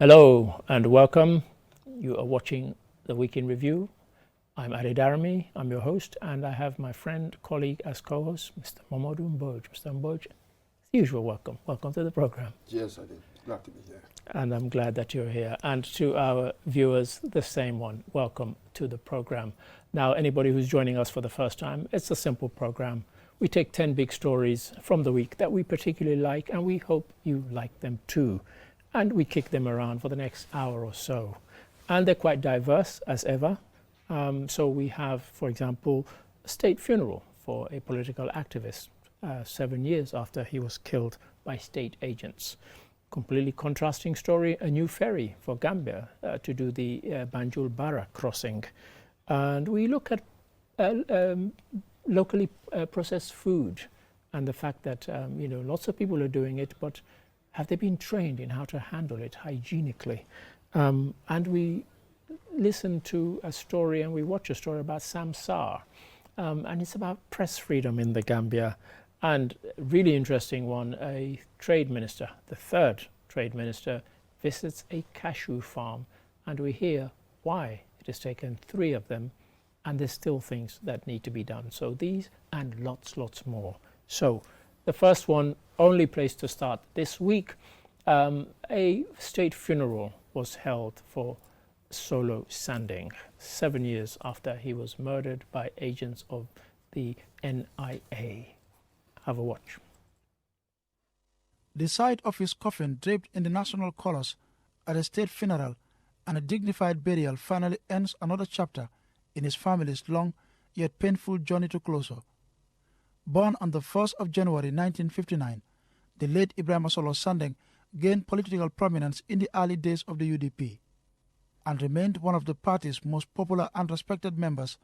Hello and welcome. You are watching the Week in Review. I'm Ade Darami, I'm your host, and I have my friend, colleague as co-host, Mr. Mamadou Mboj. Mr. Mboj, as usual, welcome. Welcome to the program. Yes, I did. Glad to be here. And I'm glad that you're here. And to our viewers, the same one, welcome to the program. Now, anybody who's joining us for the first time, it's a simple program. We take 10 big stories from the week that we particularly like, and we hope you like them too. And we kick them around for the next hour or so. And they're quite diverse as ever. So we have, for example, a state funeral for a political activist 7 years after he was killed by state agents. Completely contrasting story, a new ferry for Gambia to do the Banjul-Bara crossing. And we look at locally processed food and the fact that, lots of people are doing it, but have they been trained in how to handle it hygienically? And we listen to a story and we watch a story about Sam Sarr. And it's about press freedom in the Gambia. And really interesting one, a trade minister, the third trade minister, visits a cashew farm. And we hear why it has taken 3 of them. And there's still things that need to be done. So these and lots more. So the first one, only place to start this week, a state funeral was held for Solo Sanding 7 years after he was murdered by agents of the NIA. Have a watch. The sight of his coffin draped in the national colors at a state funeral and a dignified burial finally ends another chapter in his family's long yet painful journey to closure. Born on the 1st of January 1959, the late Ibrahim Solo Sanding gained political prominence in the early days of the UDP and remained one of the party's most popular and respected members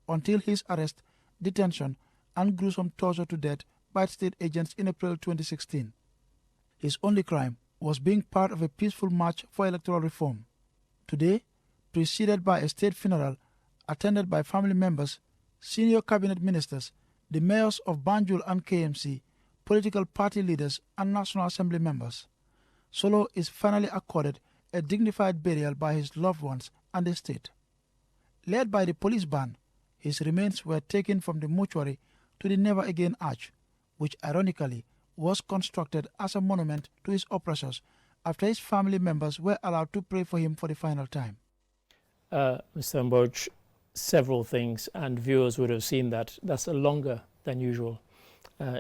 until his arrest, detention, and gruesome torture to death by state agents in April 2016. His only crime was being part of a peaceful march for electoral reform. Today, preceded by a state funeral attended by family members, senior cabinet ministers, the mayors of Banjul and KMC, political party leaders, and National Assembly members, Solo is finally accorded a dignified burial by his loved ones and the state. Led by the police band, his remains were taken from the mortuary to the Never Again Arch, which ironically was constructed as a monument to his oppressors after his family members were allowed to pray for him for the final time. Mr. Mboj, several things, and viewers would have seen that. That's a longer than usual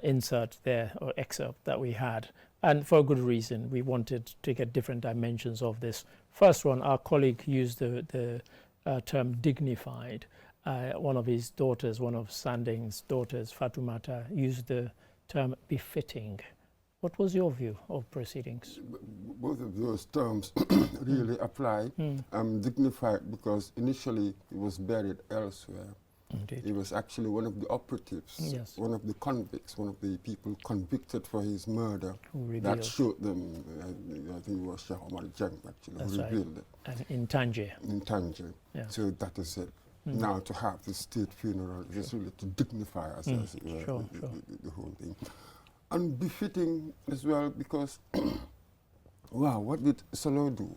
insert there, or excerpt that we had. And for a good reason. We wanted to get different dimensions of this. First one, our colleague used the term dignified. One of his daughters, one of Sanding's daughters, Fatumata, used the term befitting. What was your view of proceedings? Both of those terms really apply. Dignified because initially he was buried elsewhere. Indeed. He was actually one of the operatives, yes, one of the convicts, one of the people convicted for his murder. That showed them, I think it was Sheikh Omar Jang actually, that's who right, revealed it. and in Tangier. In Tangier. Yeah. So that is it. Now to have the state funeral is really to dignify us as the whole thing. And befitting as well because, wow, what did Solo do?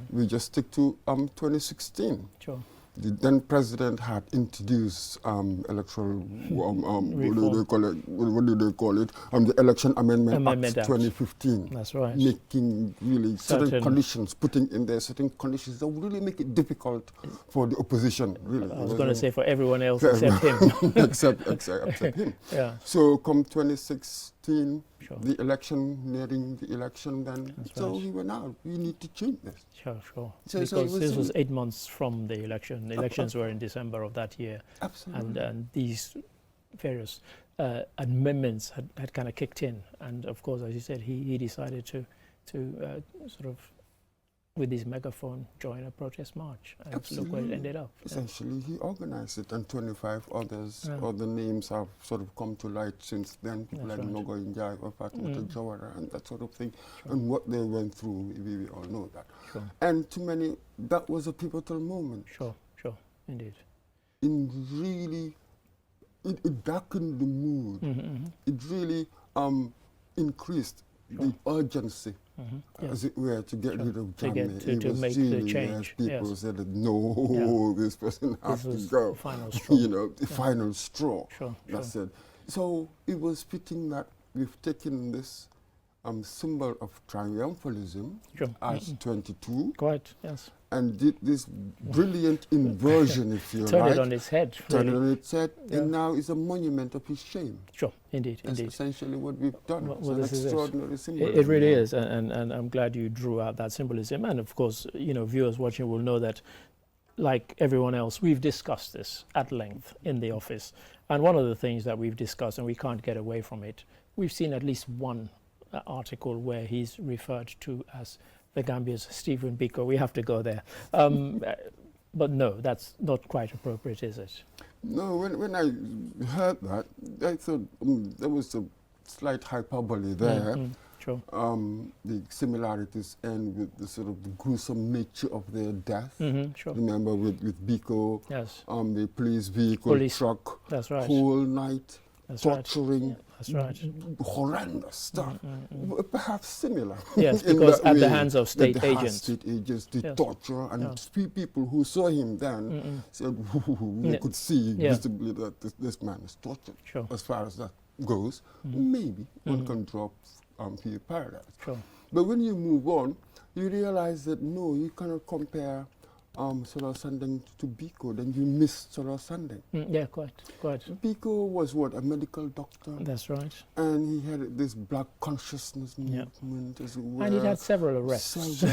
We just stick to 2016. Sure. The then president had introduced electoral, what do they call it? The Election Amendment Act 2015. That's right. Making really certain conditions, putting in there certain conditions that would really make it difficult for the opposition, really. I was going to say for everyone else except him. except him. Yeah. So come 2016, sure, the election, nearing the election then, that's so right, we went out, we need to change this. Sure. So because this was 8 months from the election. The elections were in December of that year. Absolutely. And these various amendments had kind of kicked in. And of course, as you said, he decided to sort of, with his megaphone, join a protest march. And look where it ended up. Essentially, he organized it, and 25 others, other names have sort of come to light since then. People like Nogo Njai or Fatmata Jawara and that sort of thing. Sure. And what they went through, we all know that. Sure. And to many, that was a pivotal moment. Sure, indeed. In really, it darkened the mood. It really increased the urgency, as it were, to get rid of Jammeh. To make the change. People said that no, this person has to go. The final straw. The final straw. That's it. So it was fitting that we've taken this symbol of triumphalism as 22. Quite, yes. And did this brilliant inversion, if you Turn like. it on its head. Turn it on its head, and now is a monument of his shame. Sure, indeed, That's indeed. essentially what we've done. Well, it's an extraordinary symbolism. It really is, and I'm glad you drew out that symbolism. And of course, viewers watching will know that, like everyone else, we've discussed this at length in the office. And one of the things that we've discussed, and we can't get away from it, we've seen at least one article where he's referred to as the Gambia's Stephen Biko. We have to go there. But no, that's not quite appropriate, is it? No, when I heard that, I thought there was a slight hyperbole there. Sure. The similarities end with the sort of the gruesome nature of their death. Sure. Remember with Biko, yes. The police vehicle, truck, that's right. whole night, that's torturing, right. That's right. Horrendous stuff. Perhaps similar. Yes, because at the hands of state agents. State agents, the torture, and people who saw him then said, we could see visibly that this man is tortured. Sure. As far as that goes, maybe one can drop Pure Paradise. Sure. But when you move on, you realize that no, you cannot compare Solar Sandeng to Biko, then you miss Solar Sandeng. Yeah, quite. Biko was what, a medical doctor? That's right. And he had this black consciousness movement as well. And he had several arrests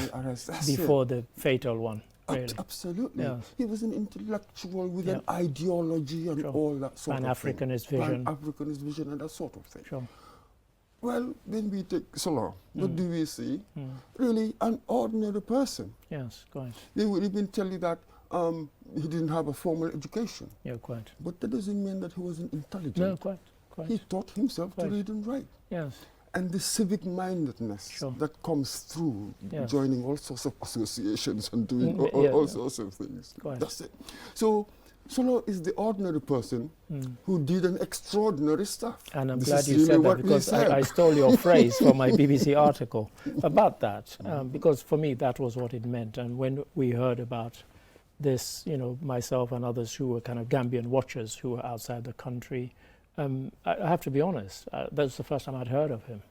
before the fatal one. Really. Absolutely. Yes. He was an intellectual with an ideology and all that sort of thing. Pan-Africanist vision. Pan-Africanist vision and that sort of thing. Sure. Well, when we take Solar, what do we see? Really, an ordinary person. Yes, quite. They would even tell you that he didn't have a formal education. Yeah, quite. But that doesn't mean that he wasn't intelligent. No, quite. He taught himself to read and write. Yes. And the civic-mindedness that comes through joining all sorts of associations and doing all sorts of things. Quite. That's it. So Solo is the ordinary person who did an extraordinary stuff. And I'm glad you said that, because I stole your phrase from my BBC article about that, because for me that was what it meant. And when we heard about this, myself and others who were kind of Gambian watchers who were outside the country, I have to be honest, that was the first time I'd heard of him.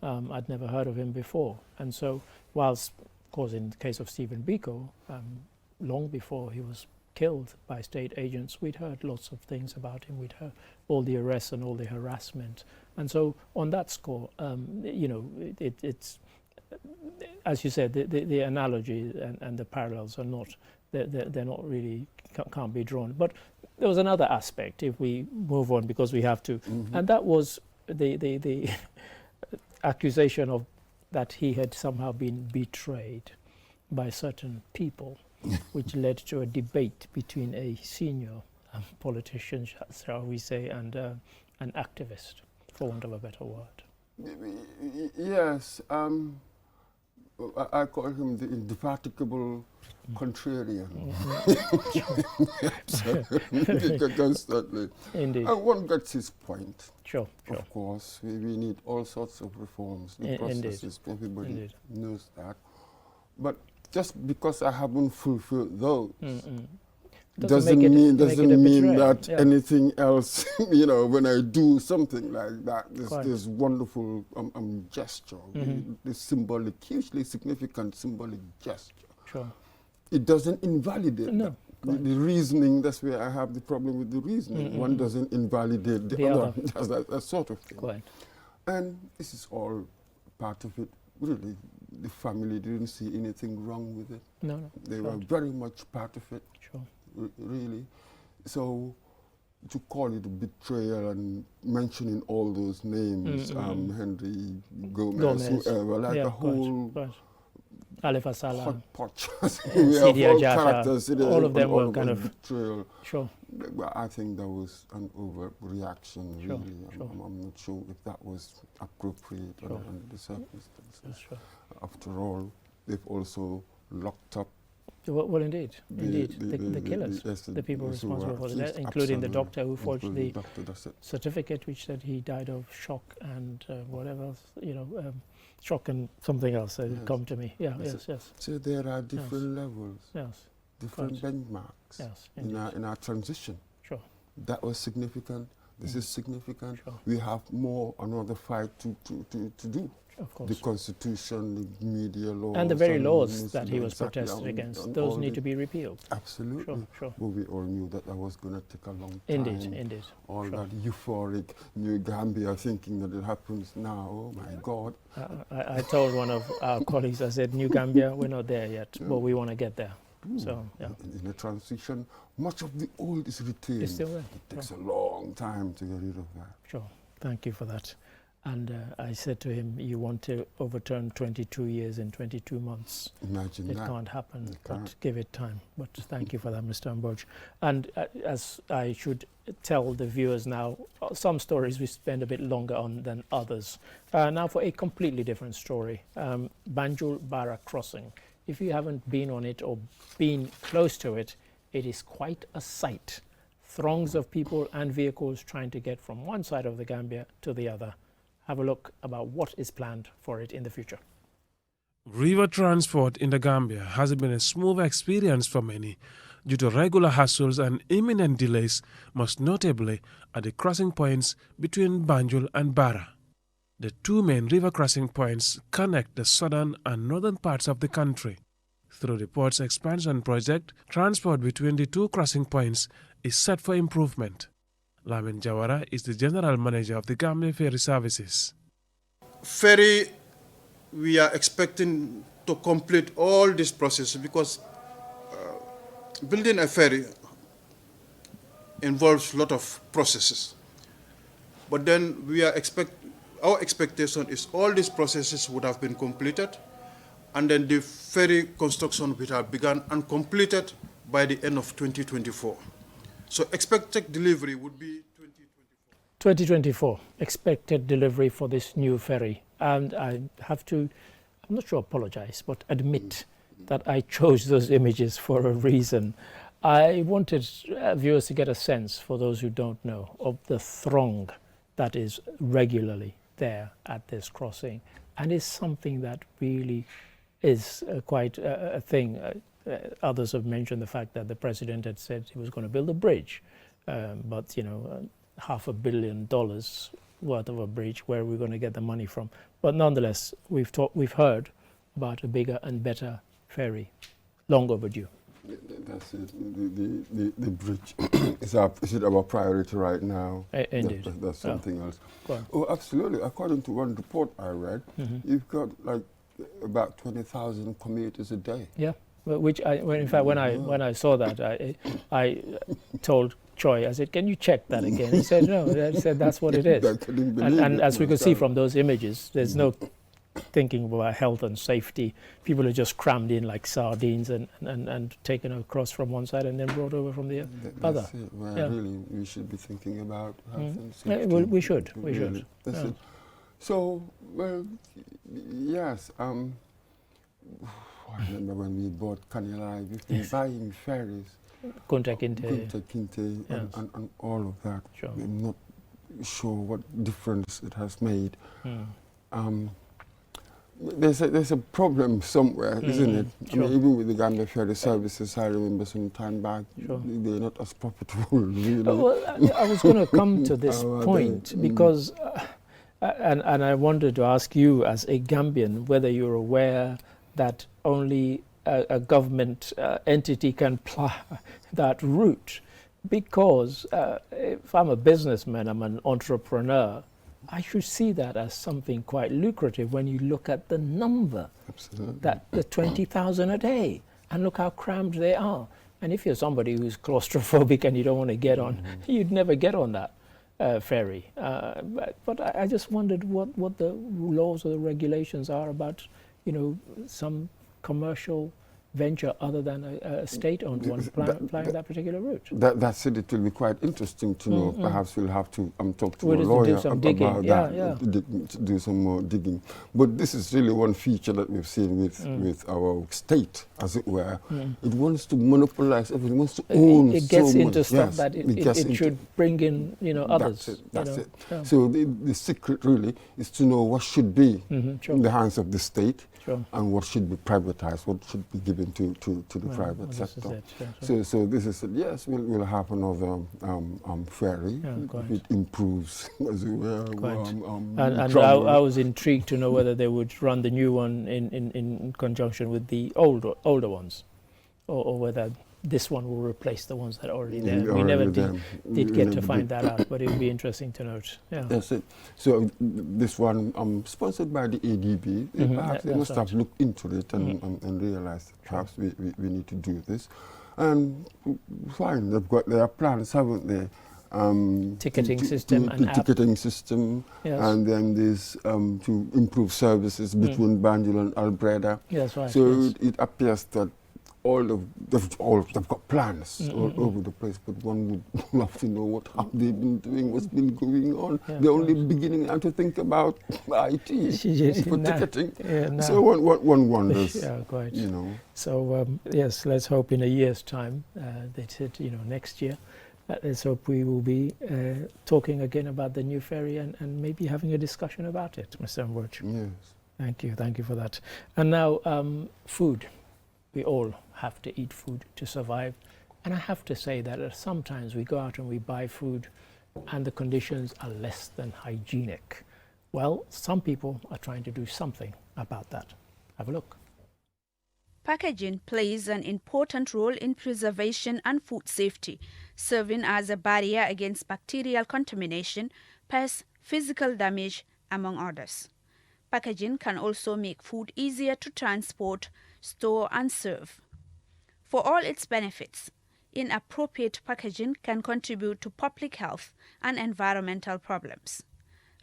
I'd never heard of him before. And so whilst, of course, in the case of Stephen Biko, long before he was killed by state agents, we'd heard lots of things about him. We'd heard all the arrests and all the harassment. And so on that score, it's, as you said, the analogy and the parallels are not, they're not really, can't be drawn. But there was another aspect, if we move on, because we have to, and that was the accusation of that he had somehow been betrayed by certain people, which led to a debate between a senior politician, shall we say, and an activist, for want of a better word. Yes, I call him the indefatigable contrarian. Constantly. Indeed. And one gets his point. Sure. Of course, we need all sorts of reforms, the processes, everybody knows that. But just because I haven't fulfilled those doesn't mean that anything else, when I do something like that, this wonderful gesture, this symbolic, hugely significant symbolic gesture. Sure. It doesn't invalidate that. The reasoning, that's where I have the problem with the reasoning. One doesn't invalidate the other. That's that sort of thing. Quite. And this is all part of it. Really, the family didn't see anything wrong with it. No. They were very much part of it. Sure. Really. So to call it a betrayal and mentioning all those names, Henry Gomez, whoever, like a whole Alifa Salah, hodgepodge. We have all characters. All of them were kind of betrayal. Sure. But I think that was an overreaction, really. Sure. I'm not sure if that was appropriate under the circumstances. Sure. After all, they've also locked up. Well, indeed. The killers, the people responsible for that, including the doctor who forged the certificate which said he died of shock and whatever else, shock and something else that Yes. come to me. Yeah, yes. So there are different levels, Yes, different Right. benchmarks yes, in our transition. sure, That was significant. This is significant. Sure. We have more another fight to do. of course. The constitution, the media laws. And the very laws this, that he was exactly, protested against, and those all need the- to be repealed. Absolutely. Sure. But we all knew that was going to take a long time. Indeed. All Sure. that euphoric New Gambia thinking that it happens now. Oh my God. I told one of our colleagues, I said, New Gambia, we're not there yet, but we want to get there. So, yeah. In the transition, much of the old is retained. It's still there. It takes a long time to get rid of that. Sure. Thank you for that. And I said to him, you want to overturn 22 years in 22 months. Imagine It that. can't happen, It but can't. give it time. But thank you for that, Mr. Amboj. And as I should tell the viewers now, some stories we spend a bit longer on than others. Now for a completely different story, Banjul-Bara crossing. If you haven't been on it or been close to it, it is quite a sight. Throngs of people and vehicles trying to get from one side of the Gambia to the other. Have a look about what is planned for it in the future. River transport in the Gambia has been a smooth experience for many due to regular hassles and imminent delays, most notably at the crossing points between Banjul and Bara. The two main river crossing points connect the southern and northern parts of the country. Through the port's expansion project, transport between the two crossing points is set for improvement. Lamin Jawara is the general manager of the Gambia Ferry Services. Ferry, we are expecting to complete all this process because building a ferry involves a lot of processes. But then our expectation is all these processes would have been completed, and then the ferry construction would have begun and completed by the end of 2024. So expected delivery would be 2024, expected delivery for this new ferry. And I have to, I'm not sure apologize, but admit that I chose those images for a reason. I wanted viewers to get a sense, for those who don't know, of the throng that is regularly there at this crossing. And it's something that really is quite a thing. Others have mentioned the fact that the president had said he was going to build a bridge, but $500 million worth of a bridge. Where are we going to get the money from? But nonetheless, we've heard about a bigger and better ferry, long overdue. That's it. The bridge is our priority right now. Indeed. That's something else. Go on. Oh, absolutely. According to one report I read, you've got like about 20,000 commuters a day. Yeah. Which when I saw that, I told Choi, I said, can you check that again? He said, no. I said, that's what it is. I couldn't believe it And as we could see myself. from those images, there's no thinking about health and safety. People are just crammed in like sardines and taken across from one side and then brought over from the other. That's it. Well, Yeah. really, we should be thinking about health and Yeah, safety. we should. Really. That's Yeah. it. So, well, yes. I remember when we bought Kanilai, we've been buying ferries, Kunta Kinte. Kunta Kinte, Yes. and all of that. Sure. I'm not sure what difference it has made. There's a problem somewhere, isn't it? I Sure. mean, even with the Gambia Ferry Services, I remember some time back, Sure. they're not as profitable, really. Well, I was going to come to this How are point they? because, and I wanted to ask you as a Gambian whether you're aware that only a government entity can plow that route. Because if I'm a businessman, I'm an entrepreneur, I should see that as something quite lucrative when you look at the number, Absolutely. that the 20,000 a day, and look how crammed they are. And if you're somebody who's claustrophobic and you don't want to get on, you'd never get on that ferry. But I just wondered what the laws or the regulations are about, some commercial venture other than a state-owned one flying that particular route. That's it. It will be quite interesting to know. Perhaps we'll have to talk to a Do lawyer some about digging. that, to do some more digging. But this is really one feature that we've seen with our state, as it were. It wants to monopolize everything. It wants to own It gets so into much. stuff Yes, that it should bring in, others. That's it. Yeah. So the secret really is to know what should be in the hands of the state. Sure. And what should be privatized, what should be given to the private sector. So this is it. Yes, we'll have another ferry. If it improves as well. And I was intrigued to know whether they would run the new one in conjunction with the older ones, or whether this one will replace the ones that are already there. We never did get to find that out, but it would be interesting to note. Yeah. That's it. So this one, sponsored by the ADB, perhaps they must have looked into it and realized that perhaps we need to do this. And fine, they've got their plans, haven't they? Ticketing system and app. Ticketing system, and then this to improve services between Banjul and Albreda. Yes, right. So it appears that they've got plans all over the place, but one would love to know what have they been doing, what's been going on. They're only beginning now to think about IT for ticketing. So one wonders. Quite. So yes, let's hope in a year's time, they said next year, let's hope we will be talking again about the new ferry and maybe having a discussion about it, Mr. Mwoch. Yes. Thank you for that. And now food. We all have to eat food to survive. And I have to say that sometimes we go out and we buy food and the conditions are less than hygienic. Well, some people are trying to do something about that. Have a look. Packaging plays an important role in preservation and food safety, serving as a barrier against bacterial contamination, pest, physical damage, among others. Packaging can also make food easier to transport, store and serve. For all its benefits, inappropriate packaging can contribute to public health and environmental problems.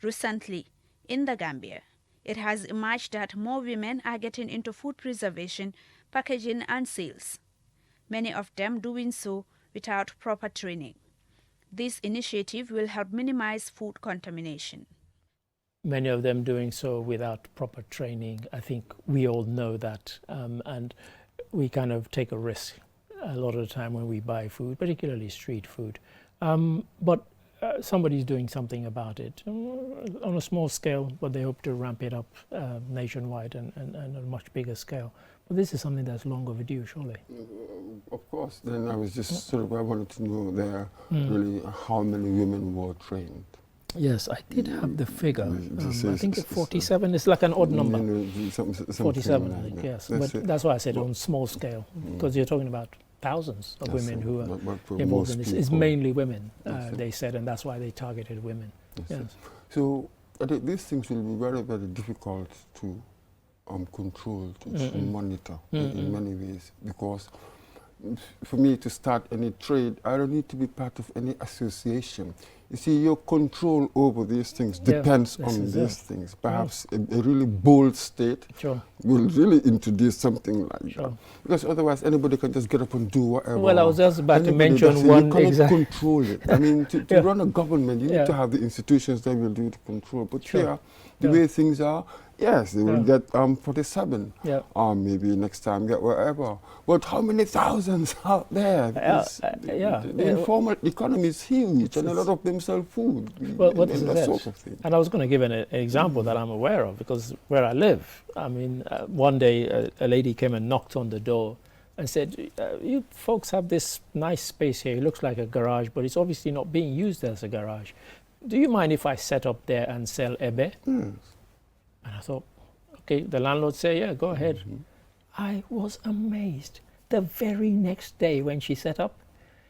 Recently, in the Gambia, it has emerged that more women are getting into food preservation, packaging and sales, many of them doing so without proper training. This initiative will help minimize food contamination. Many of them doing so without proper training. I think we all know that, and we kind of take a risk a lot of the time when we buy food, particularly street food. But somebody's doing something about it on a small scale, but they hope to ramp it up nationwide and on a much bigger scale. But this is something that's long overdue, surely. Of course. Then I was just I wanted to know there really how many women were trained. Yes, I did have the figure. I think 47 is like an odd number. 47, I think, yes. But that's why I said on small scale, because you're talking about thousands of women who are involved in this. It's mainly women, they said, and that's why they targeted women. Yes. So I think these things will be very, very difficult to control, to monitor in many ways, because for me to start any trade, I don't need to be part of any association. You see, your control over these things depends on these things. Perhaps a really bold state will really introduce something like that. Because otherwise, anybody can just get up and do whatever. Well, I was just about to mention one example. You cannot control it. I mean, to run a government, you need to have the institutions that will do the control. But here, the way things are, yes, they will get 47, or maybe next time get wherever. But how many thousands out there? The informal economy is huge, and a lot of them sell food. Well, what is that sort of thing? And I was going to give an example that I'm aware of, because where I live, I mean, one day a lady came and knocked on the door and said, you folks have this nice space here. It looks like a garage, but it's obviously not being used as a garage. Do you mind if I set up there and sell ebe? And I thought, okay, the landlord said, yeah, go ahead. I was amazed. The very next day when she set up,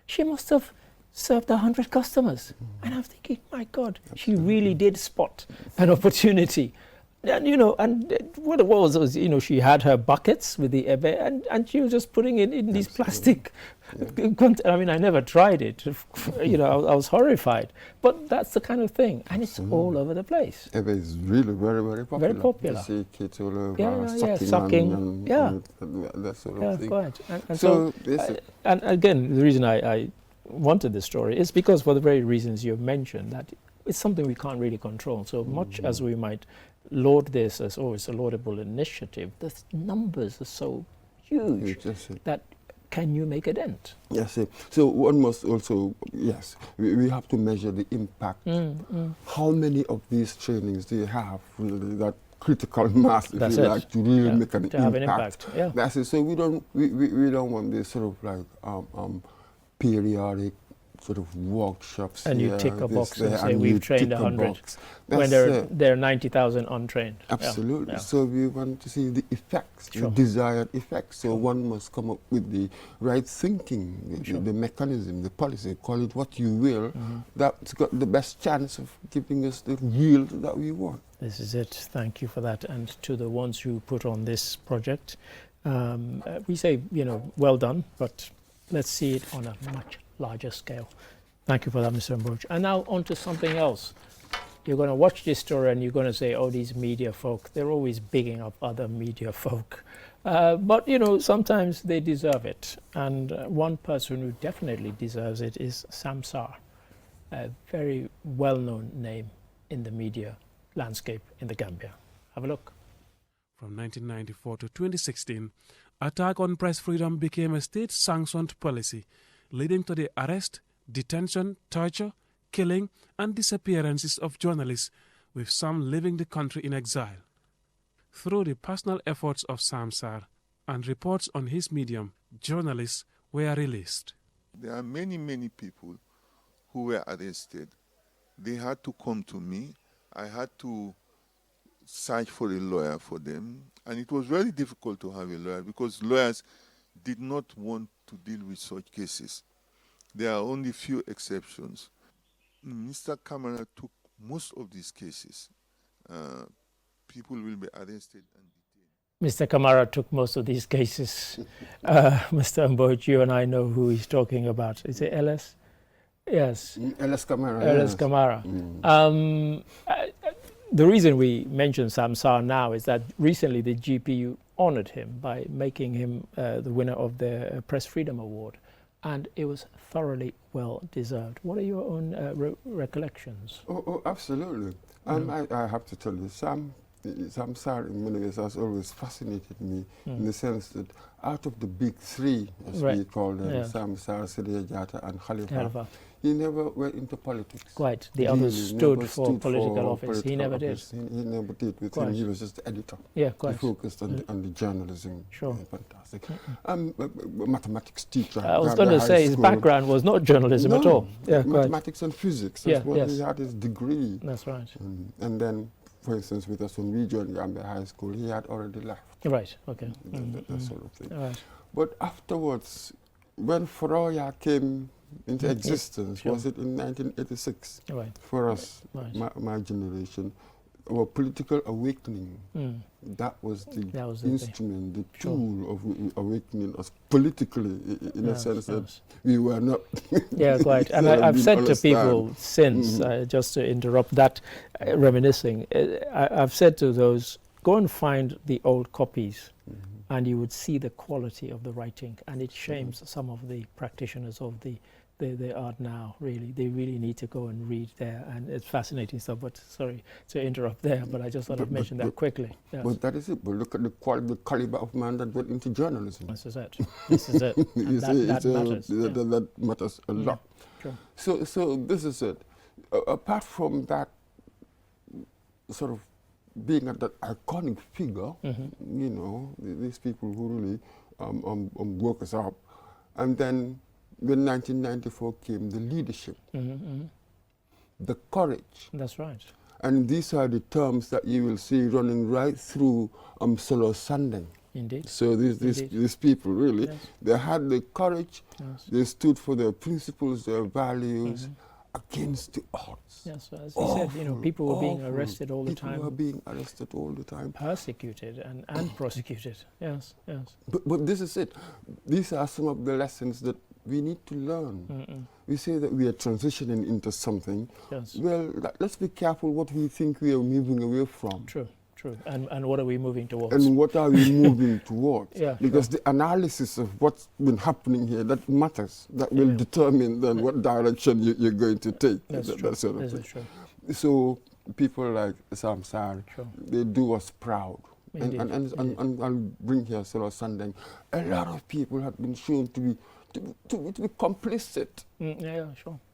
she must have served 100 customers. And I was thinking, my God, she really did spot an opportunity. And, you know, and what it was, you know, she had her buckets with the ebe, and she was just putting it in these plastic. I mean, I never tried it. You know, I was horrified. But that's the kind of thing, and it's all over the place. Ebe is really very, very popular. Very popular. You see kids all over sucking. and that sort of thing. Quite. And so and again, the reason I wanted this story is because for the very reasons you've mentioned, that it's something we can't really control. So much as we might laud this as, oh, it's a laudable initiative, the numbers are so huge that can you make a dent? Yes. So one must also, yes, we have to measure the impact. How many of these trainings do you have, really, that critical mass, if you like, to really make an impact? Yeah. That's it. So we don't want this sort of like periodic sort of workshops. And you tick a box and say we've trained 100 when there are 90,000 untrained. Absolutely. Yeah. So we want to see the effects, the desired effects. So one must come up with the right thinking, the mechanism, the policy, call it what you will, that's got the best chance of giving us the yield that we want. This is it. Thank you for that. And to the ones who put on this project, we say, you know, well done, but let's see it on a much larger scale. Thank you for that, Mr. Mbroch. And now on to something else. You're going to watch this story and you're going to say, oh, these media folk, they're always bigging up other media folk. But, you know, sometimes they deserve it. And one person who definitely deserves it is Sam Sarr, a very well-known name in the media landscape in the Gambia. Have a look. From 1994 to 2016, attack on press freedom became a state-sanctioned policy, leading to the arrest, detention, torture, killing, and disappearances of journalists, with some leaving the country in exile. Through the personal efforts of Sam Sarr and reports on his medium, journalists were released. There are many, many people who were arrested. They had to come to me. I had to search for a lawyer for them. And it was very difficult to have a lawyer because lawyers did not want to deal with such cases. There are only few exceptions. Mr. Camara took most of these cases. People will be arrested and detained. Mr. Camara took most of these cases. Mr. Mbroch, you and I know who he's talking about. Is it Ellis? Yes. Ellis Camara. Ellis Camara. The reason we mention Sam Sarr now is that recently the GPU honored him by making him the winner of the Press Freedom Award, and it was thoroughly well deserved. What are your own recollections? Oh, absolutely. I have to tell you, Sam Sarr in many ways has always fascinated me in the sense that out of the big three, as we call them, Sam Sarr, Sidia Jatta and Khalifa, he never went into politics. Quite. The others stood for political office. He never did. He never did. With him, he was just the editor. Yeah, quite. He focused on the journalism. Sure. Fantastic. Mathematics teacher. I was going to say his background was not journalism at all. Yeah, mathematics and physics. That's what he had his degree. That's right. And then, for instance, with us when we joined Gambia High School, he had already left. Right, okay. That sort of thing. Right. But afterwards, when Foroya came into existence, was it in 1986? Right. For us, my generation, our political awakening, that was the instrument, the tool of awakening us politically, in a sense that we were not. Yeah, quite. And I've said to people since, just to interrupt that, reminiscing, I've said to those, go and find the old copies and you would see the quality of the writing, and it shames some of the practitioners of the art now, really. They really need to go and read there, and it's fascinating stuff. But sorry to interrupt there, but I just thought I'd mention that quickly. Yes. But that is it. But look at the caliber of man that went into journalism. This is it. This is it. that matters. That matters a lot. Sure. So this is it. Apart from that sort of being at that iconic figure, you know, these people who really woke us up, and then when 1994 came, the leadership, the courage. That's right. And these are the terms that you will see running right through Solo Sandeng. Indeed. So these people really, they had the courage, they stood for their principles, their values, against the odds. Yes, as you said, you know, people were being arrested all the time. People were being arrested all the time. Persecuted and prosecuted. Yes, yes. But this is it. These are some of the lessons that we need to learn. We say that we are transitioning into something. Yes. Well, let's be careful what we think we are moving away from. True. And what are we moving towards? And what are we moving towards? Yeah, because the analysis of what's been happening here, that matters. That will determine then what direction you're going to take. That's true. That sort of This thing. is true. So people like Sam Sarr, Sure. they do us proud. Indeed, And I'll bring here Solo Sandeng. A lot of people have been shown to be complicit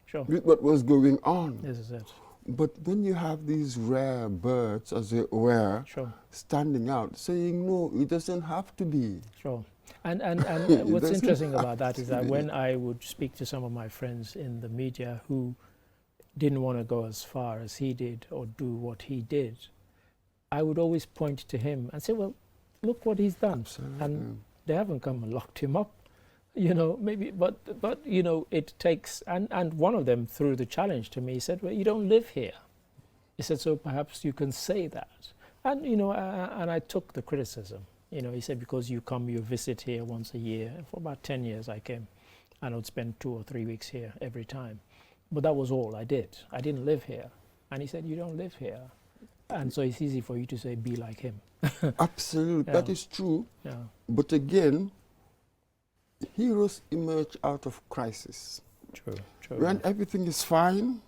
Sure. with what was going on. This is it. But when you have these rare birds, as it were, standing out, saying, no, it doesn't have to be. Sure. And what's interesting about that is that when I would speak to some of my friends in the media who didn't want to go as far as he did or do what he did, I would always point to him and say, well, look what he's done. Absolutely. And they haven't come and locked him up. You know, maybe, but you know, it takes, and one of them threw the challenge to me. He said, well, you don't live here. He said, so perhaps you can say that. And, you know, and I took the criticism. You know, he said, because you visit here once a year. And for about 10 years I came, and I would spend 2 or 3 weeks here every time. But that was all I did. I didn't live here. And he said, you don't live here. And so it's easy for you to say, be like him. Absolutely, that is true. Yeah. But again, heroes emerge out of crisis. True. When everything is fine,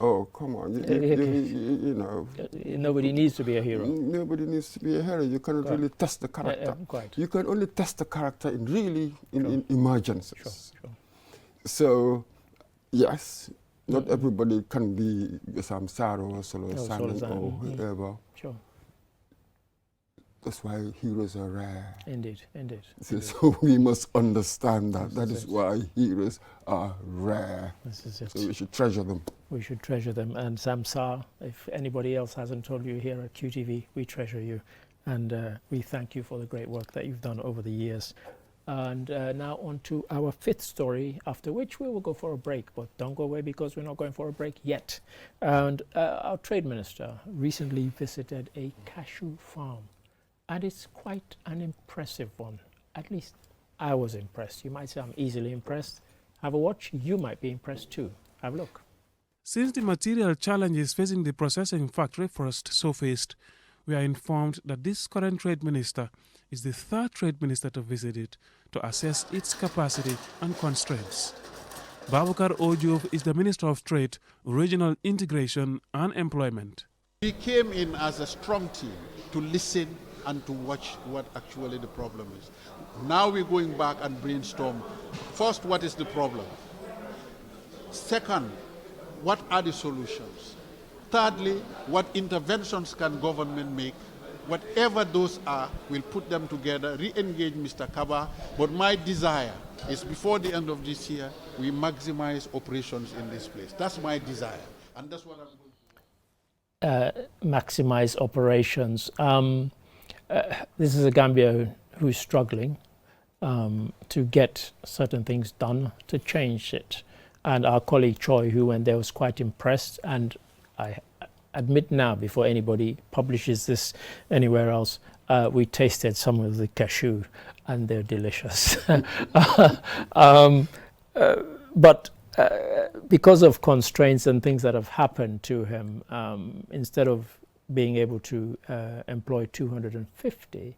oh, come on, you know. Nobody needs to be a hero. Nobody needs to be a hero. You cannot really test the character. Quite. You can only test the character in emergencies. Sure. So, yes, not everybody can be Sam Sarr or Solo Sandeng or whoever. Sure. That's why heroes are rare. Indeed. So we must understand that. That is why heroes are rare. This is it. So we should treasure them. We should treasure them. And Sam Sarr, if anybody else hasn't told you here at QTV, we treasure you. And we thank you for the great work that you've done over the years. And now on to our fifth story, after which we will go for a break. But don't go away because we're not going for a break yet. And our trade minister recently visited a cashew farm. And it's quite an impressive one. At least I was impressed. You might say I'm easily impressed. Have a watch. You might be impressed too. Have a look. Since the material challenges facing the processing factory first surfaced, we are informed that this current trade minister is the third trade minister to visit it to assess its capacity and constraints. Babukar Ojov is the Minister of Trade, Regional Integration and Employment. We came in as a strong team to listen and to watch what actually the problem is. Now we're going back and brainstorm. First, what is the problem? Second, what are the solutions? Thirdly, what interventions can government make? Whatever those are, we'll put them together, re-engage Mr. Kaba. But my desire is before the end of this year, we maximize operations in this place. That's my desire. And that's what I'm going to do. Maximize operations. This is a Gambia who's struggling to get certain things done, to change it. And our colleague Choi, who went there, was quite impressed. And I admit now, before anybody publishes this anywhere else, we tasted some of the cashew and they're delicious. But because of constraints and things that have happened to him, instead of being able to employ 250,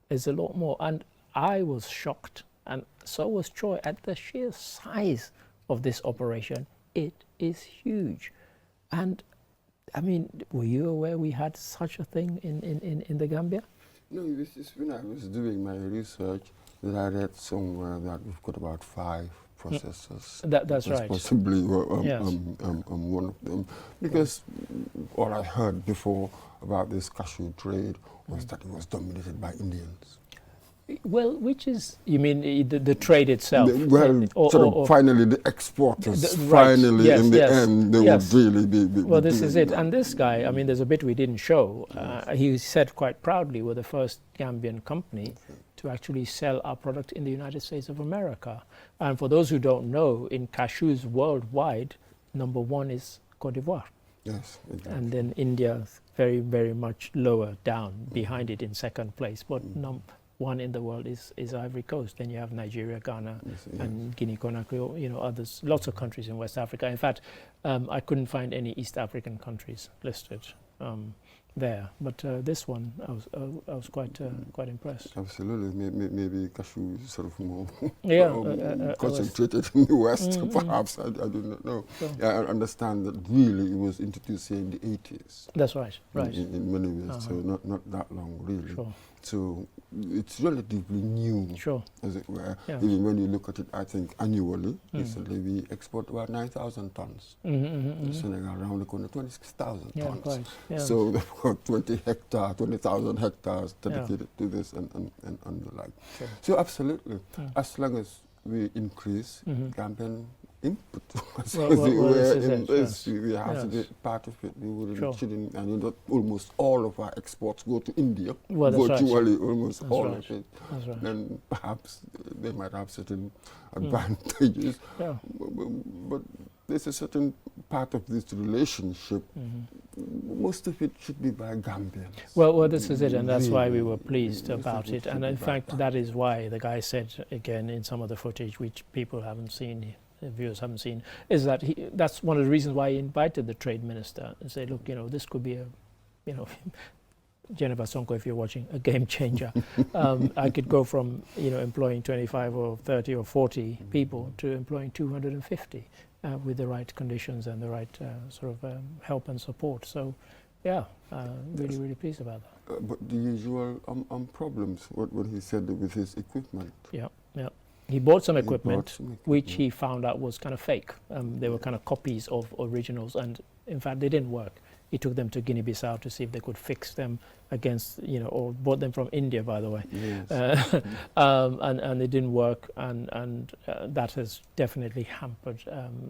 is a lot more. And I was shocked, and so was Choi, at the sheer size of this operation. It is huge. And I mean, were you aware we had such a thing in the Gambia? No, this is when I was doing my research that I read somewhere that we've got about 5 processors. That's right. Possibly Yes. one of them. Because all I heard before about this cashew trade was that it was dominated by Indians. Well, which is, you mean the trade itself? Finally the exporters, right. finally Yes, in the yes, end, they yes. would really be Well, this is doing it. that. And this guy, I mean, there's a bit we didn't show. He said quite proudly, we're the first Gambian company to actually sell our product in the United States of America. And for those who don't know, in cashews worldwide, number one is Cote d'Ivoire. Yes. Exactly. And then India very, very much lower down behind it in second place. But one in the world is Ivory Coast. Then you have Nigeria, Ghana, and Guinea-Conakry, you know, others, lots of countries in West Africa. In fact, I couldn't find any East African countries listed there. But this one, I was quite impressed. Absolutely. Maybe cashew is sort of more concentrated in the West, perhaps. I do not know. Sure. Yeah, I understand that really it was introduced here in the 80s. That's right, right. In many ways, so not that long, really. Sure. So it's relatively new, Sure. as it were. Yeah. Even when you look at it, I think annually, recently we export about 9,000 tons. Senegal, around the corner, 26,000 tons. Quite, yeah. So they've got 20,000 hectares dedicated to this and the like. Sure. So absolutely, as long as we increase Gambian input, as it were, in this, we have to be part of it. We wouldn't, shouldn't, and you know, almost all of our exports go to India, virtually almost all of it. That's right. Then perhaps they might have certain advantages, but there's a certain part of this relationship. Most of it should be by Gambians. Well, this is it, and that's why we were pleased about it. And in fact, that is why the guy said, again, in some of the footage, which people haven't seen, viewers haven't seen, is that that's one of the reasons why he invited the trade minister and said, look, you know, this could be a, you know, Jennifer Sonko, if you're watching, a game changer. I could go from, you know, employing 25 or 30 or 40 people to employing 250 with the right conditions and the right sort of help and support. So, yeah, really, really pleased about that. But the usual problems, what he said with his equipment. Yeah. He bought some equipment, which he found out was kind of fake. They were kind of copies of originals, and in fact, they didn't work. He took them to Guinea-Bissau to see if they could fix them against, you know, or bought them from India, by the way. Yes. And it didn't work, and that has definitely hampered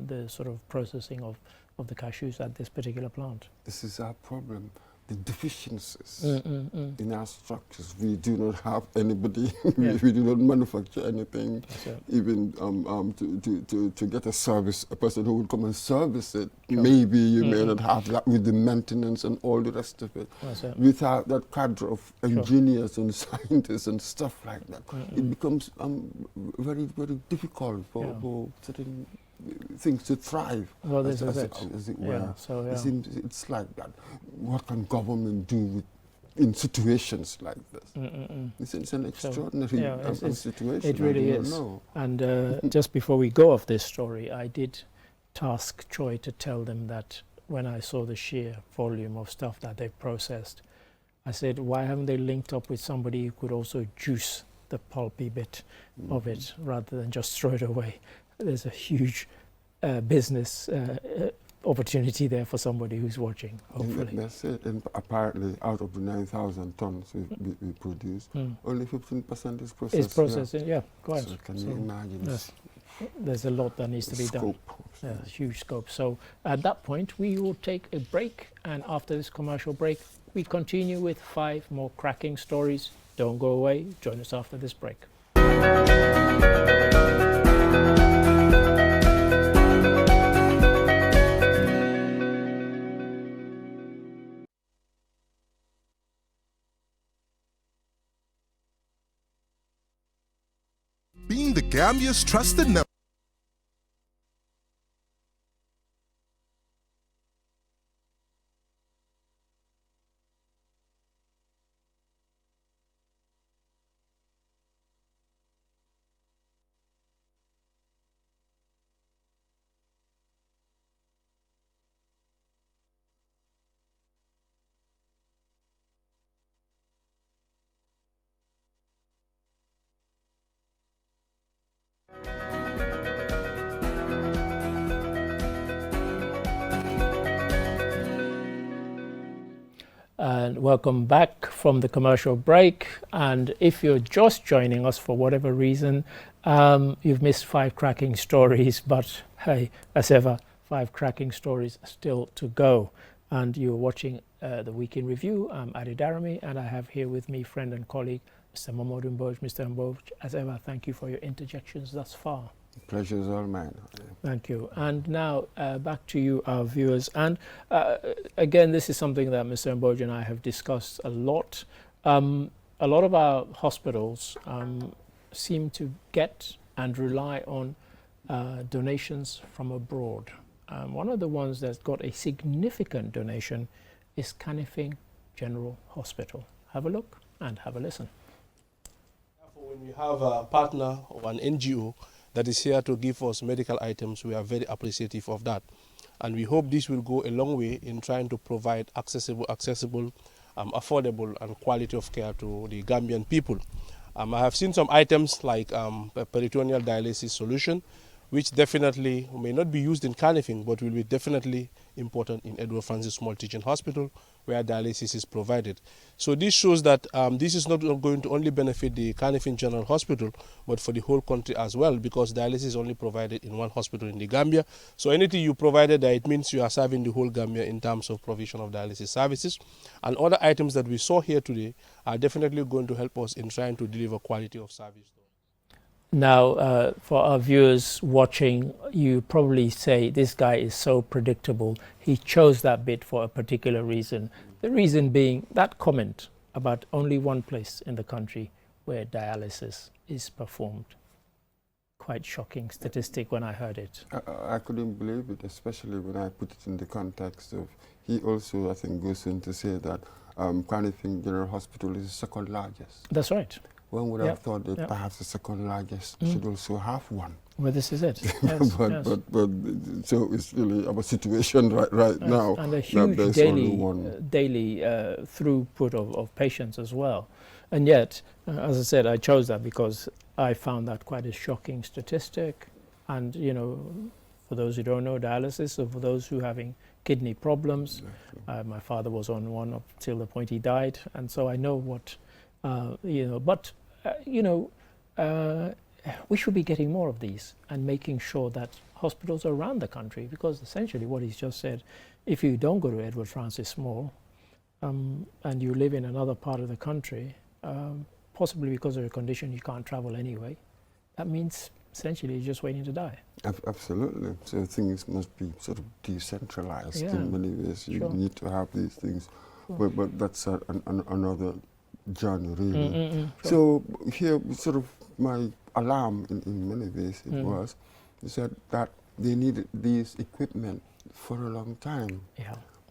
the sort of processing of the cashews at this particular plant. This is our problem. The deficiencies in our structures. We do not have anybody, we do not manufacture anything, even to get a service, a person who would come and service it. Maybe you may not have that with the maintenance and all the rest of it. Without that cadre of engineers and scientists and stuff like that, it becomes very, very difficult for certain things to thrive, well, as it were. Yeah, so, it seems it's like that. What can government do in situations like this? It's an extraordinary situation. It really is. Know. And just before we go off this story, I did task Troy to tell them that when I saw the sheer volume of stuff that they've processed, I said, why haven't they linked up with somebody who could also juice the pulpy bit of it rather than just throw it away? There's a huge business opportunity there for somebody who's watching, hopefully. That's it. And apparently, out of the 9,000 tons we produce, only 15% is processed. It's processed, quite. So can you imagine? There's a lot that needs to be done. Huge scope. So at that point, we will take a break, and after this commercial break, we continue with 5 more cracking stories. Don't go away. Join us after this break. Being the Gambia's trusted network. And welcome back from the commercial break. And if you're just joining us for whatever reason, you've missed 5 cracking stories, but hey, as ever, 5 cracking stories still to go. And you're watching the Week in Review. I'm Adi Darami, and I have here with me friend and colleague, Mr. Mamadou Mboj. Mr. Mboj, as ever, thank you for your interjections thus far. Pleasure is all mine. Thank you. And now back to you, our viewers. And again, this is something that Mr. Mboji and I have discussed a lot. A lot of our hospitals seem to get and rely on donations from abroad. One of the ones that's got a significant donation is Canifing General Hospital. Have a look and have a listen. When we have a partner or an NGO that is here to give us medical items, we are very appreciative of that. And we hope this will go a long way in trying to provide accessible, affordable and quality of care to the Gambian people. I have seen some items like a peritoneal dialysis solution, which definitely may not be used in Canifing, but will be definitely important in Edward Francis Small Teaching Hospital, where dialysis is provided. So this shows that this is not going to only benefit the Canifing General Hospital, but for the whole country as well, because dialysis is only provided in one hospital in the Gambia. So anything you provided there, it means you are serving the whole Gambia in terms of provision of dialysis services. And other items that we saw here today are definitely going to help us in trying to deliver quality of service. Now, for our viewers watching, you probably say, this guy is so predictable. He chose that bit for a particular reason. The reason being that comment about only one place in the country where dialysis is performed. Quite shocking statistic when I heard it. I couldn't believe it, especially when I put it in the context of, he also, I think, goes in to say that Canifing General Hospital is the second largest. That's right. One would have thought that perhaps the second largest should also have one. Well, this is it. Yes, but so it's really our situation right now. And a huge daily throughput of patients as well. And yet, as I said, I chose that because I found that quite a shocking statistic. And, you know, for those who don't know, dialysis, or for those who are having kidney problems, my father was on one up till the point he died. And so I know what, you know, but we should be getting more of these and making sure that hospitals around the country, because essentially what he's just said, if you don't go to Edward Francis Small and you live in another part of the country, possibly because of a condition you can't travel anyway, that means essentially you're just waiting to die. Absolutely. So things must be sort of decentralized in many ways. You need to have these things, but that's another journey, really. So here, sort of my alarm in many ways, it was, they said that they needed these equipment for a long time,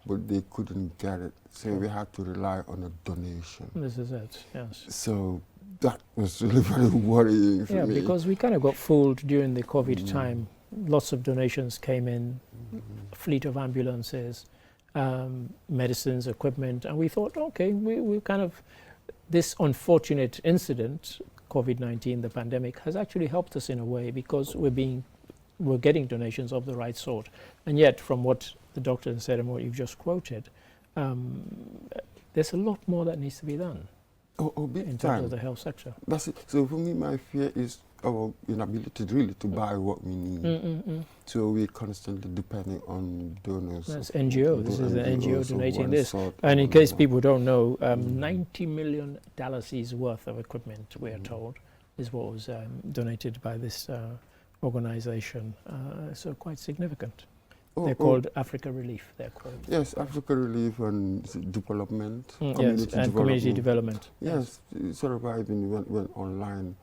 but they couldn't get it. So we had to rely on a donation. This is it, yes. So that was really very worrying for me. Yeah, because we kind of got fooled during the COVID time. Lots of donations came in, a fleet of ambulances, medicines, equipment, and we thought, okay, we kind of, this unfortunate incident, COVID-19, the pandemic, has actually helped us in a way because we're getting donations of the right sort. And yet, from what the doctor said and what you've just quoted, there's a lot more that needs to be done in terms of the health sector. That's it. So for me, my fear is our inability really to buy what we need. So we're constantly depending on donors. That's NGO. This is an NGO donating this. And in case people don't know, $90 million worth of equipment, we are told, is what was donated by this organization. So quite significant. They're called Africa Relief. They're called. Yes, Africa Relief and development. Community development. Yes, sort of I even went online.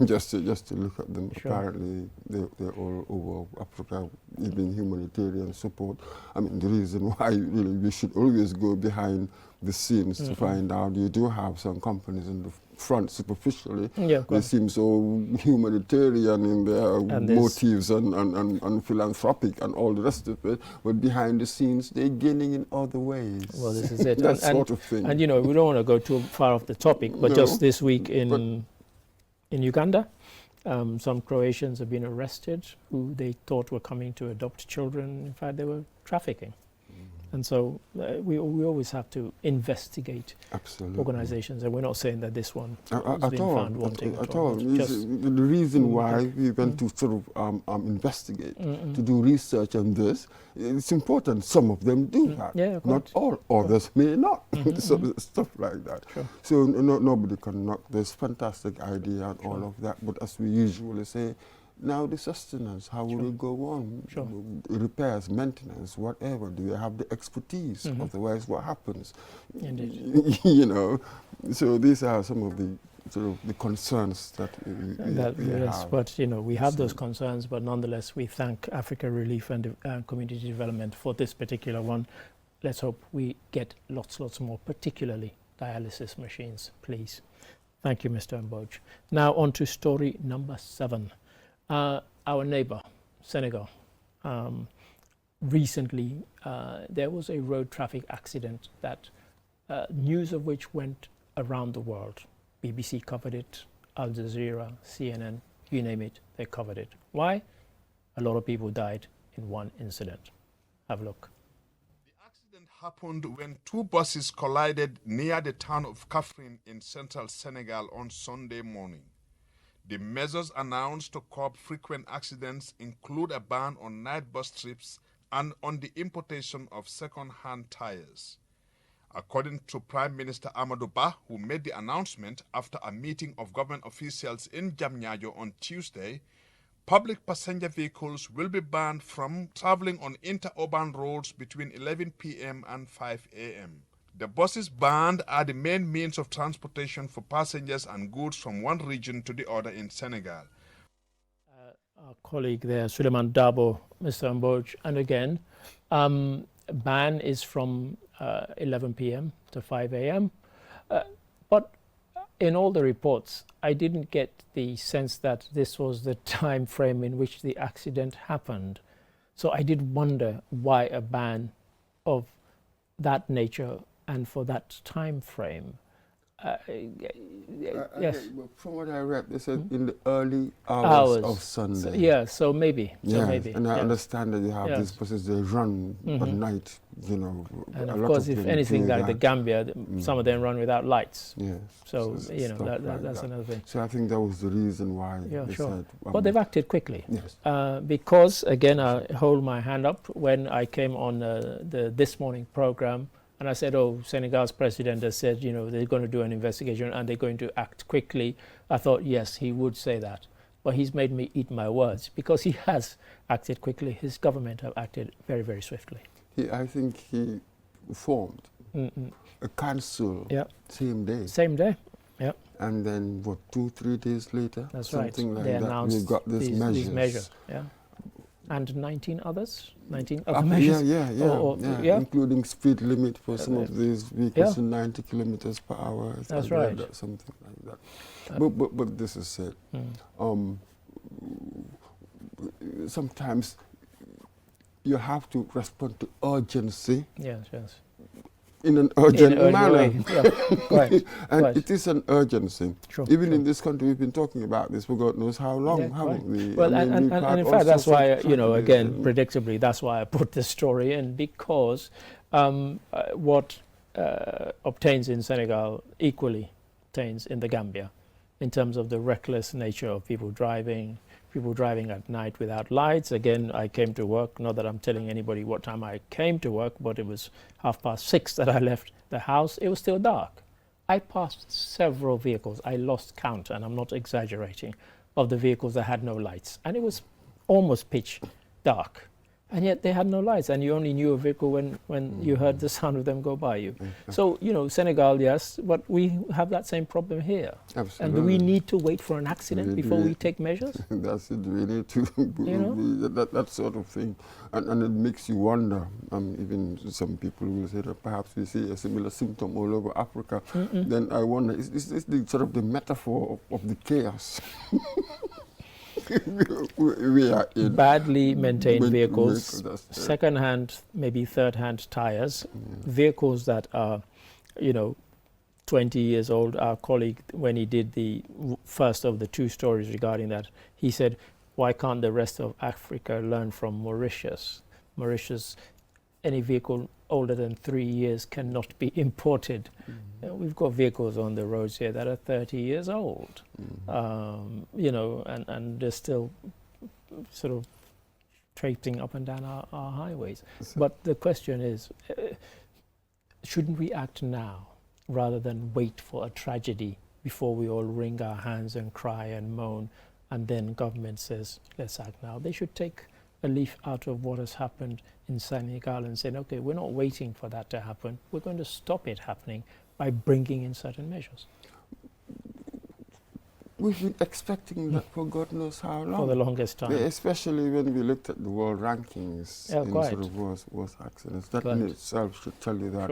just to look at them. Apparently, they're all over Africa, even humanitarian support. I mean, the reason why really we should always go behind the scenes to find out. You do have some companies in the front superficially. They seem so humanitarian in their motives and philanthropic and all the rest of it, but behind the scenes they're gaining in other ways. Well, this is it. That sort of thing. And you know, we don't want to go too far off the topic, but just this week in Uganda, some Croatians have been arrested who they thought were coming to adopt children. In fact, they were trafficking. And so we always have to investigate organizations, and we're not saying that this one has been found wanting at all. The reason why we went to sort of investigate, to do research on this, it's important. Some of them do that. Not all. Others may not. So stuff like that. So nobody can knock this fantastic idea and all of that. But as we usually say, now the sustenance, how will it go on? Sure. Repairs, maintenance, whatever. Do you have the expertise? Otherwise, what happens? Indeed. You know, so these are some of the sort of the concerns that we yes, have. but you know, we have those concerns, but nonetheless, we thank Africa Relief and Community Development for this particular one. Let's hope we get lots more, particularly dialysis machines, please. Thank you, Mr. Mboj. Now on to story number 7. Our neighbor, Senegal. Recently, there was a road traffic accident that news of which went around the world. BBC covered it, Al Jazeera, CNN, you name it, they covered it. Why? A lot of people died in one incident. Have a look. The accident happened when 2 buses collided near the town of Kaffrine in central Senegal on Sunday morning. The measures announced to curb frequent accidents include a ban on night bus trips and on the importation of second-hand tires. According to Prime Minister Amadou Ba, who made the announcement after a meeting of government officials in Diamniadio on Tuesday, public passenger vehicles will be banned from traveling on interurban roads between 11 p.m. and 5 a.m. The buses banned are the main means of transportation for passengers and goods from one region to the other in Senegal. Our colleague there, Suleiman Dabo, Mr. Mboj, and again, ban is from 11 p.m. to 5 a.m. But in all the reports, I didn't get the sense that this was the time frame in which the accident happened. So I did wonder why a ban of that nature and for that time frame. Yes. From what I read, they said in the early hours of Sunday. Yeah, so maybe. And I understand that you have these buses, they run at night, you know. And of course, if anything like the Gambia, some of them run without lights. Yes. So, you know, that's another thing. So I think that was the reason why they said... But they've acted quickly. Yes. Because, again, I hold my hand up when I came on the This Morning program, and I said, oh, Senegal's president has said, you know, they're going to do an investigation and they're going to act quickly. I thought, yes, he would say that. But he's made me eat my words because he has acted quickly. His government have acted very, very swiftly. I think he formed a council same day. Same day, yeah. And then, what, 2-3 days later? That's something right. Like they that. announced we got these measures. Yeah. And 19 others? 19 other measures? Yeah, including speed limit for some of these vehicles to 90 kilometers per hour. That's right. Something like that. But this is said. Sometimes you have to respond to urgency. Yes. In an urgent manner. Right. And it is an urgency. True, Even in this country, we've been talking about this for God knows how long, haven't we? Well, and in fact, that's why, you know, again, predictably, that's why I put this story in, because what obtains in Senegal equally obtains in the Gambia in terms of the reckless nature of people driving at night without lights. Again, I came to work, not that I'm telling anybody what time I came to work, but it was 6:30 that I left the house. It was still dark. I passed several vehicles. I lost count, and I'm not exaggerating, of the vehicles that had no lights. And it was almost pitch dark. And yet they had no lights, and you only knew a vehicle when you heard the sound of them go by you. So, you know, Senegal, yes, but we have that same problem here. Absolutely. And do we need to wait for an accident before we take measures? That's it, we need to, that sort of thing. And it makes you wonder, even some people will say that perhaps we see a similar symptom all over Africa. Then I wonder, is this the sort of the metaphor of the chaos? We are in badly maintained vehicles, second-hand, maybe third-hand tires, vehicles that are, you know, 20 years old. Our colleague, when he did the first of the 2 stories regarding that, he said, why can't the rest of Africa learn from Mauritius? Mauritius, any vehicle older than 3 years cannot be imported. We've got vehicles on the roads here that are 30 years old, you know, and they're still sort of traipsing up and down our highways. But the question is, shouldn't we act now rather than wait for a tragedy before we all wring our hands and cry and moan and then government says, let's act now. They should take a leaf out of what has happened in Senegal and say, okay, we're not waiting for that to happen. We're going to stop it happening by bringing in certain measures. We've been expecting that for God knows how long. For the longest time. Especially when we looked at the world rankings in quite. sort of worst accidents. That in itself should tell you that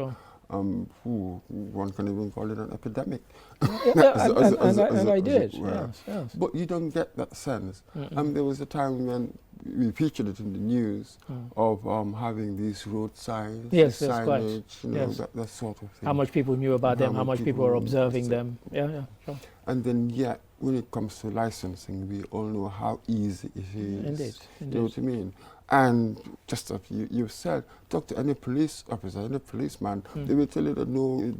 one can even call it an epidemic. And I did, yes. But you don't get that sense. There was a time when we featured it in the news of having these road signs, signage, you know, that sort of thing. How much people knew about them, how much people were observing them. Yeah, sure. And then, when it comes to licensing, we all know how easy it is. Indeed. You know what I mean? And just as you said, talk to any police officer, any policeman, they will tell you that no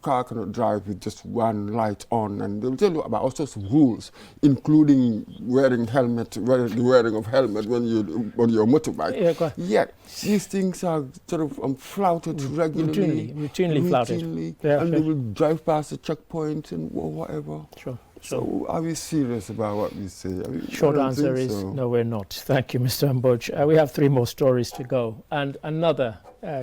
car cannot drive with just one light on, and they will tell you about all sorts of rules, including wearing the wearing of helmet when you on your motorbike. Yet these things are sort of flouted regularly, routinely flouted, and they will drive past the checkpoint and whatever. Sure. So are we serious about what we say? Short answer is no, we're not. Thank you, Mr. Mboj. We have 3 more stories to go, and another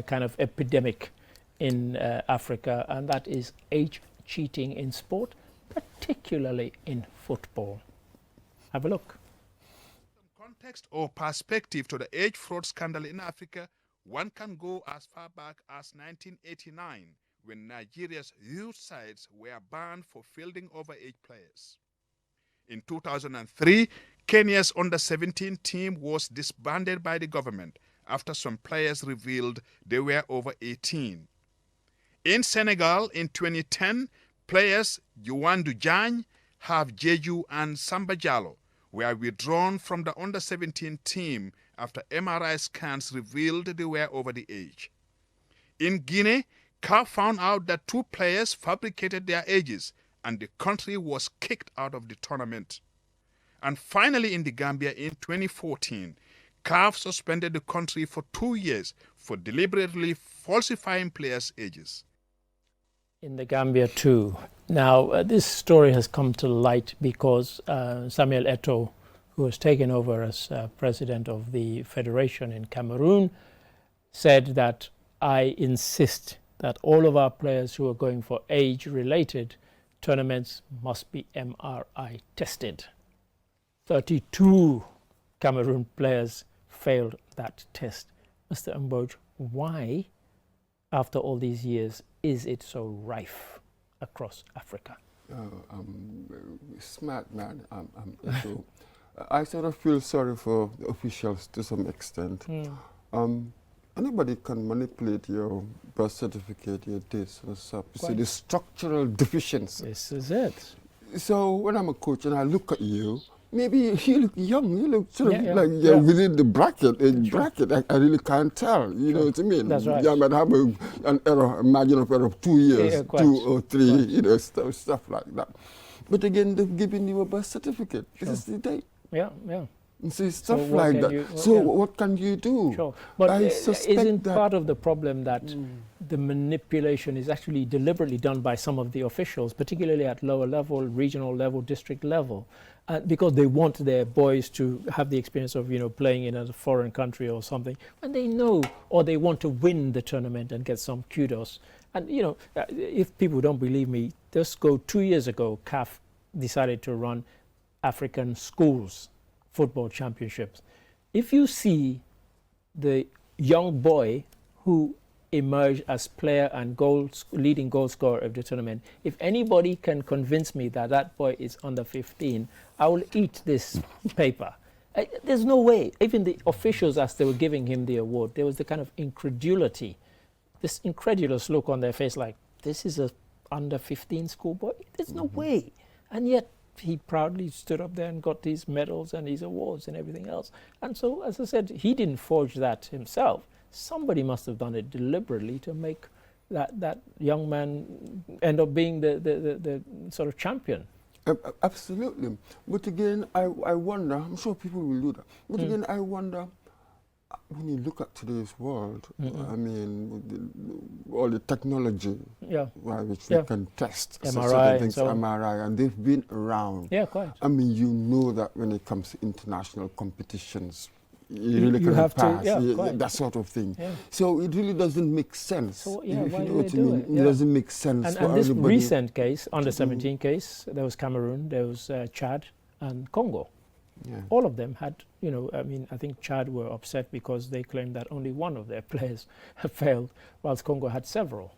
kind of epidemic in Africa, and that is age cheating in sport, particularly in football. Have a look. Some context or perspective to the age fraud scandal in Africa, one can go as far back as 1989. When Nigeria's youth sides were banned for fielding overage players. In 2003, Kenya's under-17 team was disbanded by the government after some players revealed they were over 18. In Senegal, in 2010, players Juwandu Diagne, Hav Jeju and Samba Diallo were withdrawn from the under-17 team after MRI scans revealed they were over the age. In Guinea, CAF found out that 2 players fabricated their ages and the country was kicked out of the tournament. And finally in the Gambia in 2014, CAF suspended the country for 2 years for deliberately falsifying players' ages. In the Gambia too. Now this story has come to light because Samuel Eto'o, who has taken over as president of the federation in Cameroon, said that I insist that all of our players who are going for age-related tournaments must be MRI tested. 32 Cameroon players failed that test. Mr. Mboj, why, after all these years, is it so rife across Africa? Smart man. So I sort of feel sorry for the officials to some extent. Anybody can manipulate your birth certificate, your dates and stuff. You see the structural deficiency. This is it. So when I'm a coach and I look at you, maybe you look young, you look sort of like you're within the bracket, I really can't tell, you know what I mean? That's right. You might have an error, a margin of error of 2 years, 2 or 3, you know, stuff like that. But again, they've given you a birth certificate. This is the date. Yeah. See, stuff like that. What can you do? Sure. But isn't part of the problem that the manipulation is actually deliberately done by some of the officials, particularly at lower level, regional level, district level, because they want their boys to have the experience of, playing in a foreign country or something, and they know, or they want to win the tournament and get some kudos. And, if people don't believe me, just go 2 years ago, CAF decided to run African schools football championships. If you see the young boy who emerged as player and leading goal scorer of the tournament, if anybody can convince me that that boy is under 15, I will eat this paper. There's no way. Even the officials, as they were giving him the award, there was the kind of incredulity, this incredulous look on their face, like, this is a under 15 schoolboy? There's no way. And yet he proudly stood up there and got these medals and these awards and everything else. And so, as I said, he didn't forge that himself. Somebody must have done it deliberately to make that young man end up being the sort of champion. Absolutely. But again, I wonder, I'm sure people will do that, but again, I wonder, when you look at today's world, I mean, all the technology which we can test MRI certain things, and so MRI, and they've been around. Yeah, quite. I mean, you know that when it comes to international competitions, you really you cannot have pass, to, that sort of thing. Yeah. So it really doesn't make sense. So, if you why know do what they you do mean, it? it doesn't make sense and, for and this everybody. recent case, under 17 case, there was Cameroon, there was Chad and Congo. Yeah. All of them had, I think Chad were upset because they claimed that only one of their players had failed, whilst Congo had several.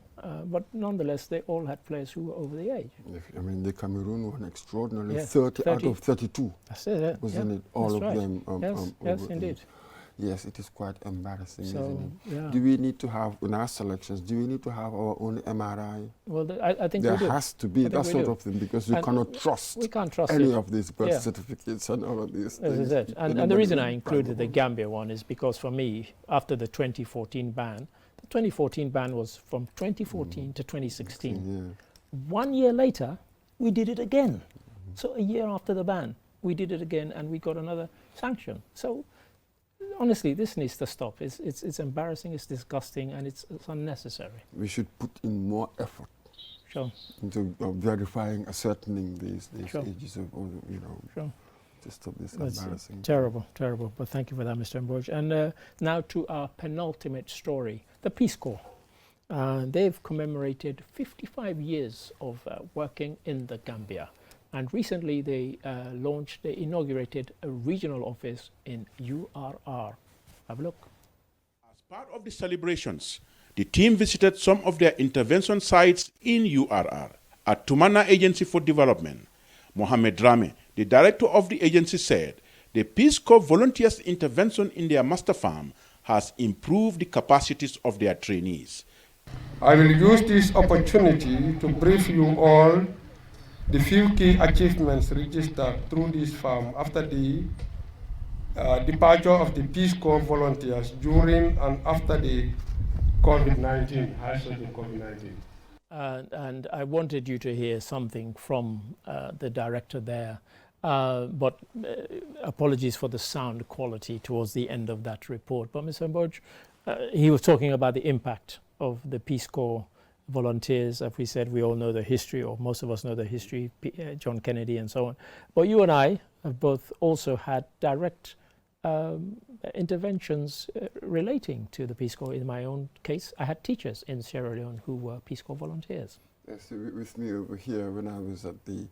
But nonetheless, they all had players who were over the age. The Cameroon won extraordinarily, 30 out of 32. That's it, wasn't it? All That's of them. Yes, indeed. Yes, it is quite embarrassing, So, isn't it? yeah. Do we need to have, in our selections, do we need to have our own MRI? Well, I think there we do. has to be that sort of thing, because you cannot trust any of these birth certificates and all of these things. This is it. And the reason I included the Gambia one is because for me, after the 2014 ban, the 2014 ban was from 2014 to 2016. 1 year later, we did it again. So a year after the ban, we did it again and we got another sanction. So honestly, this needs to stop. It's embarrassing, it's disgusting, and it's unnecessary. We should put in more effort into verifying, ascertaining these ages of, to stop this embarrassing. Terrible, terrible. But thank you for that, Mr. Mboj. And now to our penultimate story, the Peace Corps. They've commemorated 55 years of working in the Gambia. And recently they inaugurated a regional office in URR. Have a look. As part of the celebrations, the team visited some of their intervention sites in URR. At Tumana Agency for Development, Mohamed Rame, the director of the agency, said the Peace Corps volunteers' intervention in their master farm has improved the capacities of their trainees. I will use this opportunity to brief you all the few key achievements registered through this farm after the departure of the Peace Corps volunteers during and after the COVID-19, and I wanted you to hear something from the director there, but apologies for the sound quality towards the end of that report. But Mr. Mboj, he was talking about the impact of the Peace Corps volunteers. As we said, we all know the history, or most of us know the history, John Kennedy and so on. But you and I have both also had direct interventions relating to the Peace Corps. In my own case, I had teachers in Sierra Leone who were Peace Corps volunteers. Yes, with me over here when I was at the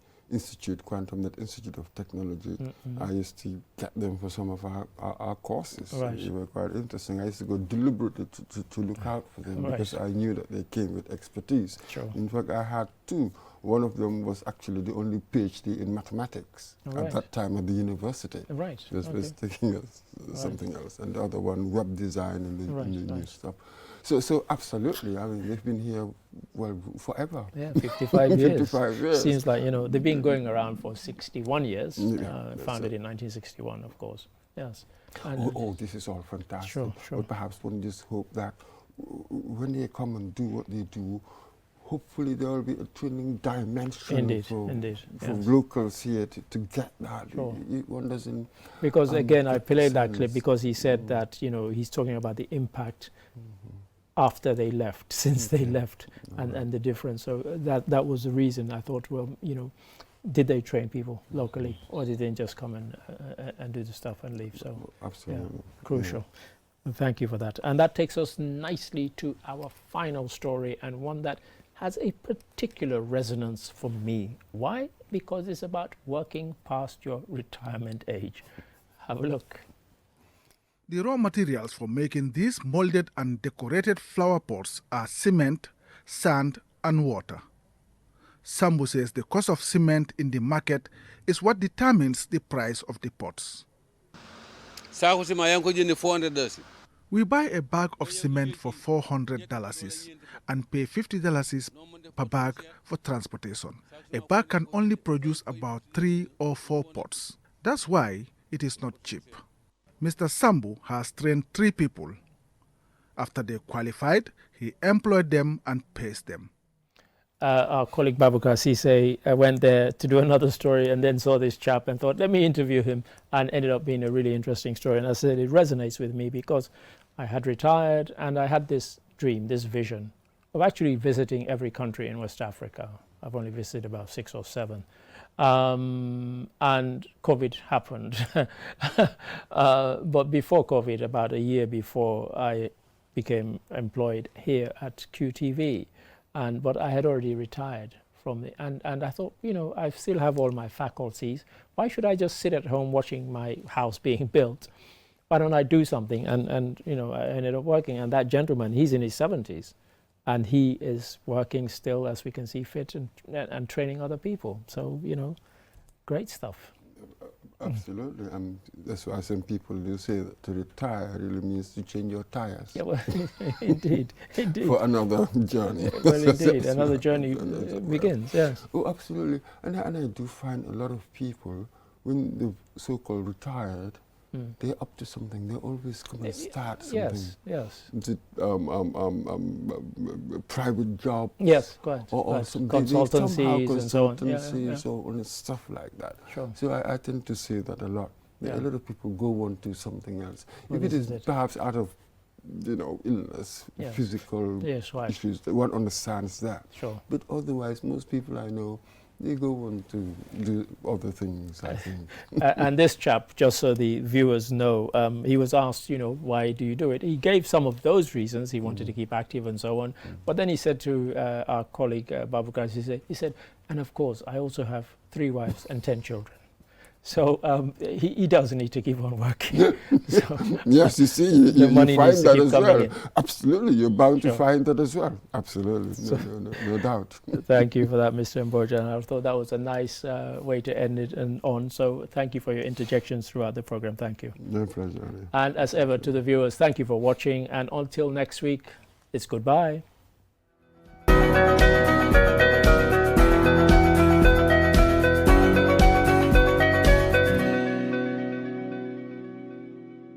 Quantum Institute of Technology, I used to get them for some of our courses. Right. They were quite interesting. I used to go deliberately to look out for them because I knew that they came with expertise. Sure. In fact, I had two. One of them was actually the only PhD in mathematics at that time at the university. Right. He was taking us something else. And the other one, web design and the new stuff. So absolutely, I mean, they've been here, well, forever. Yeah, 55 years. 55 years. Seems like, they've been going around for 61 years, founded in 1961, of course. Yes. And this is all fantastic. Sure. But perhaps one just hope that when they come and do what they do, hopefully there will be a training dimension for locals here to get that. Sure. One doesn't. Because again, I played that clip because he said that, he's talking about the impact after they left, since they left, and the difference. So that was the reason I thought, well, did they train people locally, or did they just come and do the stuff and leave? So absolutely crucial. Yeah. Thank you for that. And that takes us nicely to our final story, and one that has a particular resonance for me. Why? Because it's about working past your retirement age. Have a look. The raw materials for making these molded and decorated flower pots are cement, sand, and water. Sambu says the cost of cement in the market is what determines the price of the pots. We buy a bag of cement for $400 and pay $50 per bag for transportation. A bag can only produce about 3 or 4 pots. That's why it is not cheap. Mr. Sambu has trained 3 people. After they qualified, he employed them and pays them. Our colleague Babuka Sise went there to do another story and then saw this chap and thought, let me interview him, and ended up being a really interesting story. And I said it resonates with me because I had retired and I had this dream, this vision of actually visiting every country in West Africa. I've only visited about 6 or 7. And COVID happened. But before COVID, about a year before, I became employed here at QTV. But I had already retired from the, and I thought, you know, I still have all my faculties. Why should I just sit at home watching my house being built? Why don't I do something? And you know, I ended up working. And that gentleman, he's in his 70s. And he is working still, as we can see, fit and training other people. So, you know, great stuff. Absolutely. And that's why some people do say that to retire really means to change your tires. Yeah, well, indeed, indeed. For another journey. Well, indeed, another journey begins, yes. Oh, absolutely. And I do find a lot of people, when they're so-called retired, they're up to something. They always come and start something. Yes, yes. Private job. Yes, quite. Or some consultancies and so on. Consultancies or stuff like that. Sure. So I tend to say that a lot. Yeah. A lot of people go on to something else. Well, if it is perhaps out of, you know, illness, physical issues, one understands that. Sure. But otherwise, most people I know, they go on to do other things, I think. And this chap, just so the viewers know, he was asked, you know, why do you do it? He gave some of those reasons. He wanted to keep active and so on. But then he said to our colleague, Babu Kazi, he said, and of course, I also have 3 wives and 10 children. So he does need to keep on working. So yes, you see, you find that as well. In. Absolutely, you're bound to find that as well. Absolutely, no doubt. Thank you for that, Mr. Mborja. I thought that was a nice way to end it on. So thank you for your interjections throughout the program. Thank you. No pleasure. And as ever, to the viewers, thank you for watching. And until next week, it's goodbye.